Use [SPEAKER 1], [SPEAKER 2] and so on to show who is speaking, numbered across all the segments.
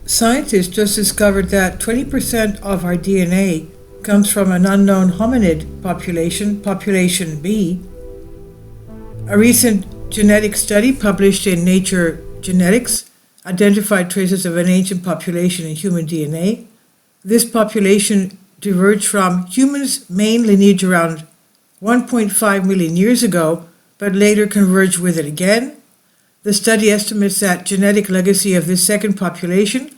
[SPEAKER 1] Scientists just discovered that 20% of our DNA comes from an unknown hominid population, population B. A recent genetic study published in Nature Genetics identified traces of an ancient population in human DNA. This population diverged from humans' main lineage around 1.5 million years ago, but later converged with it again. The study estimates that genetic legacy of this second population,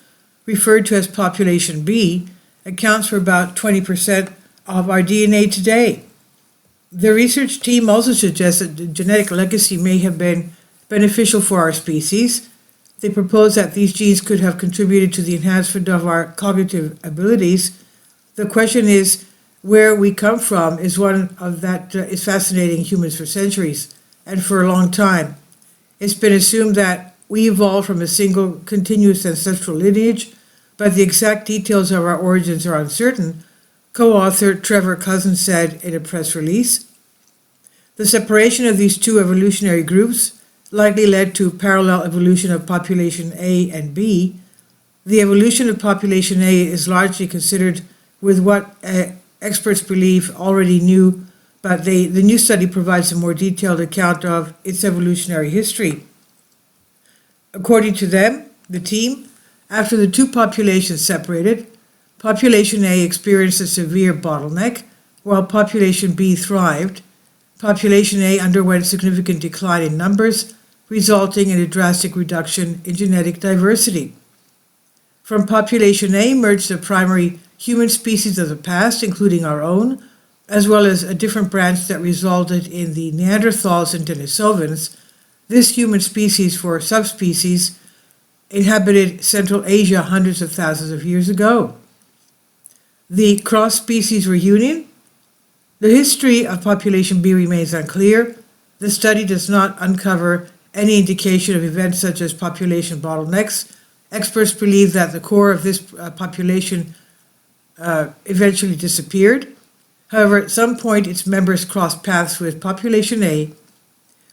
[SPEAKER 1] referred to as population B, accounts for about 20% of our DNA today. The research team also suggests that the genetic legacy may have been beneficial for our species. They propose that these genes could have contributed to the enhancement of our cognitive abilities. The question is, where we come from is one of that is fascinating humans for centuries and for a long time. It's been assumed that we evolved from a single continuous ancestral lineage, but the exact details of our origins are uncertain, co-author Trevor Cousins said in a press release. The separation of these two evolutionary groups likely led to parallel evolution of population A and B. The evolution of population A is largely considered with what experts believe already knew, but the new study provides a more detailed account of its evolutionary history. According to them, the team, after the two populations separated, population A experienced a severe bottleneck, while population B thrived. Population A underwent significant decline in numbers, resulting in a drastic reduction in genetic diversity. From population A emerged the primary human species of the past, including our own, as well as a different branch that resulted in the Neanderthals and Denisovans. This human species for subspecies inhabited Central Asia hundreds of thousands of years ago. The cross-species reunion. The history of population B remains unclear. The study does not uncover any indication of events such as population bottlenecks. Experts believe that the core of this population eventually disappeared. However, at some point its members crossed paths with population A,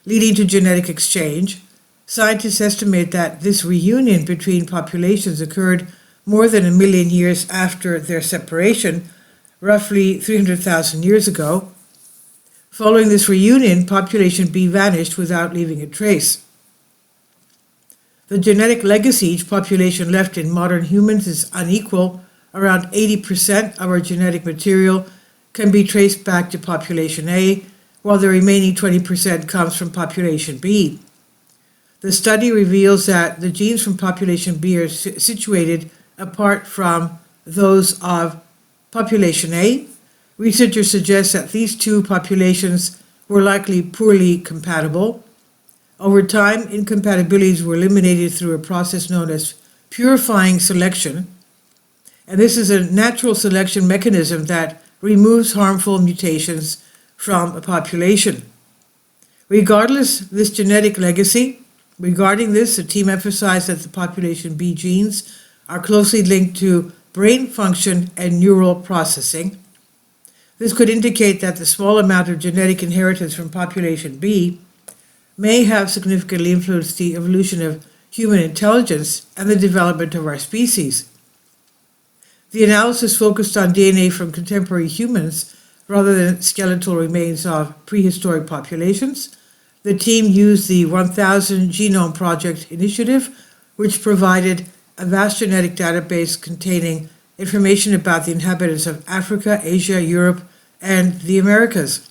[SPEAKER 1] leading to genetic exchange. Scientists estimate that this reunion between populations occurred more than 1 million years after their separation, roughly 300,000 years ago. Following this reunion, population B vanished without leaving a trace. The genetic legacy each population left in modern humans is unequal. Around 80% of our genetic material can be traced back to population A, while the remaining 20% comes from population B. The study reveals that the genes from population B are situated apart from those of population A. Researchers suggest that these two populations were likely poorly compatible. Over time, incompatibilities were eliminated through a process known as purifying selection. And this is a natural selection mechanism that removes harmful mutations from a population. Regarding this, the team emphasized that the population B genes are closely linked to brain function and neural processing. This could indicate that the small amount of genetic inheritance from population B may have significantly influenced the evolution of human intelligence and the development of our species. The analysis focused on DNA from contemporary humans rather than skeletal remains of prehistoric populations. The team used the 1000 Genome Project initiative, which provided a vast genetic database containing information about the inhabitants of Africa, Asia, Europe, and the Americas.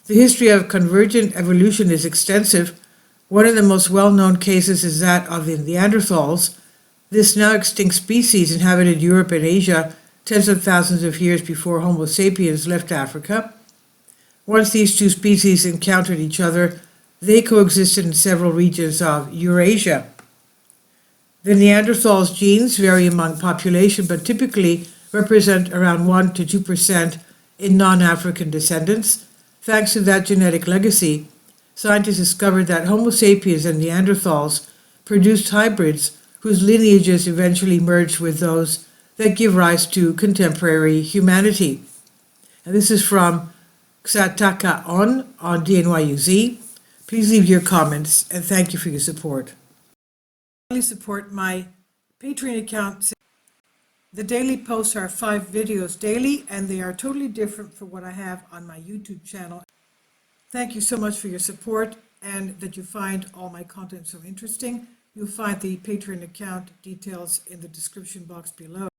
[SPEAKER 1] The history of convergent evolution is extensive. One of the most well-known cases is that of the Neanderthals. This now extinct species inhabited Europe and Asia tens of thousands of years before Homo sapiens left Africa. Once these two species encountered each other, they coexisted in several regions of Eurasia. The Neanderthals genes vary among population, but typically represent around 1 to 2% in non-African descendants. Thanks to that genetic legacy, scientists discovered that Homo sapiens and Neanderthals produced hybrids whose lineages eventually merged with those that give rise to contemporary humanity. And this is from Xataka on DNYUZ. Please leave your comments and thank you for your support. Please support my Patreon account. The daily posts are 5 videos daily, and they are totally different from what I have on my YouTube channel. Thank you so much for your support and that you find all my content so interesting. You'll find the Patreon account details in the description box below.